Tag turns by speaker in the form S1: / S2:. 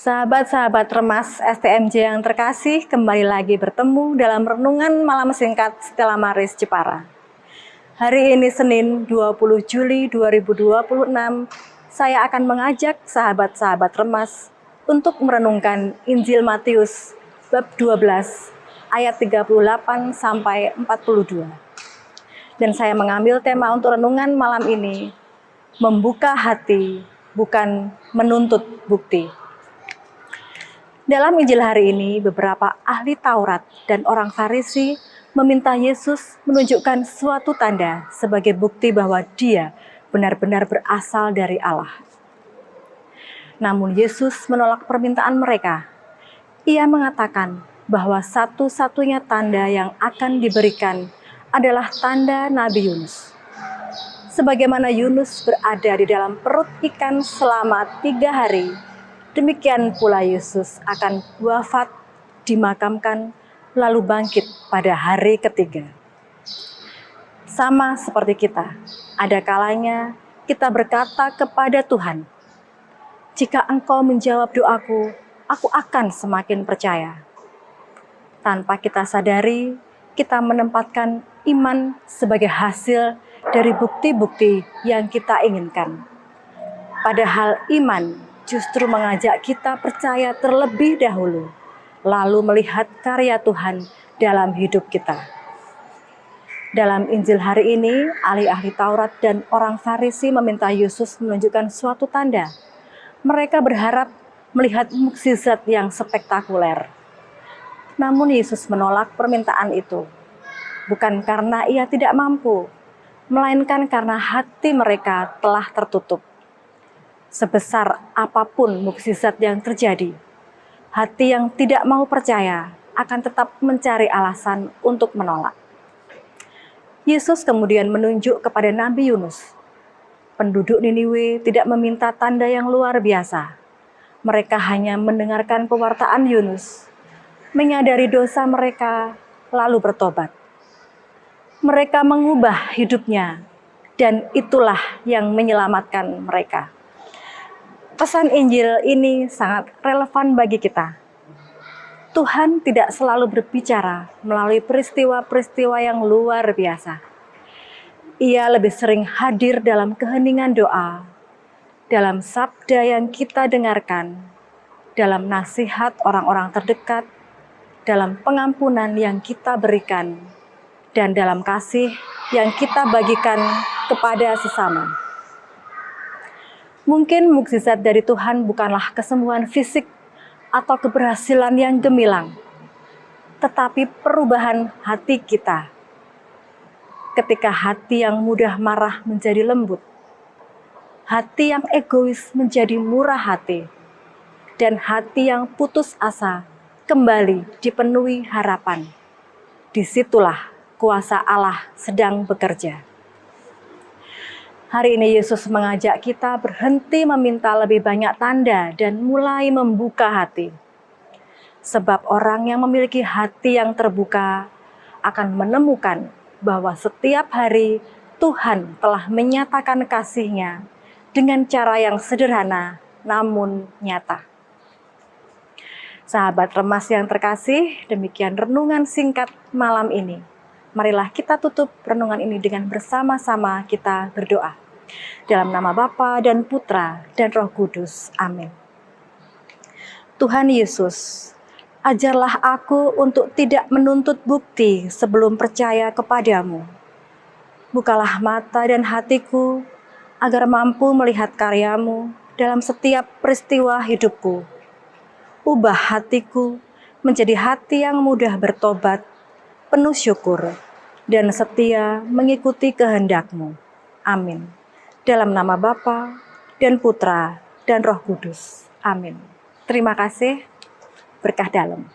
S1: Sahabat-sahabat Remas STMJ yang terkasih, kembali lagi bertemu dalam renungan malam singkat Stella Maris Jepara. Hari ini Senin 20 Juli 2026, saya akan mengajak sahabat-sahabat Remas untuk merenungkan Injil Matius bab 12 ayat 38 sampai 42. Dan saya mengambil tema untuk renungan malam ini, membuka hati, bukan menuntut bukti. Dalam Injil hari ini, beberapa ahli Taurat dan orang Farisi meminta Yesus menunjukkan suatu tanda sebagai bukti bahwa Dia benar-benar berasal dari Allah. Namun Yesus menolak permintaan mereka. Ia mengatakan bahwa satu-satunya tanda yang akan diberikan adalah tanda Nabi Yunus. Sebagaimana Yunus berada di dalam perut ikan selama 3 hari, demikian pula Yesus akan wafat, dimakamkan, lalu bangkit pada hari ketiga. Sama seperti kita, ada kalanya kita berkata kepada Tuhan, "Jika Engkau menjawab doaku, aku akan semakin percaya." Tanpa kita sadari, kita menempatkan iman sebagai hasil dari bukti-bukti yang kita inginkan. Padahal iman justru mengajak kita percaya terlebih dahulu, lalu melihat karya Tuhan dalam hidup kita. Dalam Injil hari ini, ahli-ahli Taurat dan orang Farisi meminta Yesus menunjukkan suatu tanda. Mereka berharap melihat mukjizat yang spektakuler. Namun Yesus menolak permintaan itu, bukan karena ia tidak mampu, melainkan karena hati mereka telah tertutup. Sebesar apapun mukjizat yang terjadi, hati yang tidak mau percaya akan tetap mencari alasan untuk menolak. Yesus kemudian menunjuk kepada Nabi Yunus. Penduduk Niniwe tidak meminta tanda yang luar biasa. Mereka hanya mendengarkan pewartaan Yunus, menyadari dosa mereka, lalu bertobat. Mereka mengubah hidupnya, dan itulah yang menyelamatkan mereka. Pesan Injil ini sangat relevan bagi kita. Tuhan tidak selalu berbicara melalui peristiwa-peristiwa yang luar biasa. Ia lebih sering hadir dalam keheningan doa, dalam sabda yang kita dengarkan, dalam nasihat orang-orang terdekat, dalam pengampunan yang kita berikan, dan dalam kasih yang kita bagikan kepada sesama. Mungkin mukjizat dari Tuhan bukanlah kesembuhan fisik atau keberhasilan yang gemilang, tetapi perubahan hati kita. Ketika hati yang mudah marah menjadi lembut, hati yang egois menjadi murah hati, dan hati yang putus asa kembali dipenuhi harapan. Disitulah kuasa Allah sedang bekerja. Hari ini Yesus mengajak kita berhenti meminta lebih banyak tanda dan mulai membuka hati. Sebab orang yang memiliki hati yang terbuka akan menemukan bahwa setiap hari Tuhan telah menyatakan kasih-Nya dengan cara yang sederhana namun nyata. Sahabat Remas yang terkasih, demikian renungan singkat malam ini. Marilah kita tutup renungan ini dengan bersama-sama kita berdoa. Dalam nama Bapa dan Putra dan Roh Kudus. Amin. Tuhan Yesus, ajarlah aku untuk tidak menuntut bukti sebelum percaya kepadamu. Bukalah mata dan hatiku agar mampu melihat karya-Mu dalam setiap peristiwa hidupku. Ubah hatiku menjadi hati yang mudah bertobat, penuh syukur, dan setia mengikuti kehendak-Mu. Amin. Dalam nama Bapa dan Putra dan Roh Kudus. Amin. Terima kasih. Berkah dalam.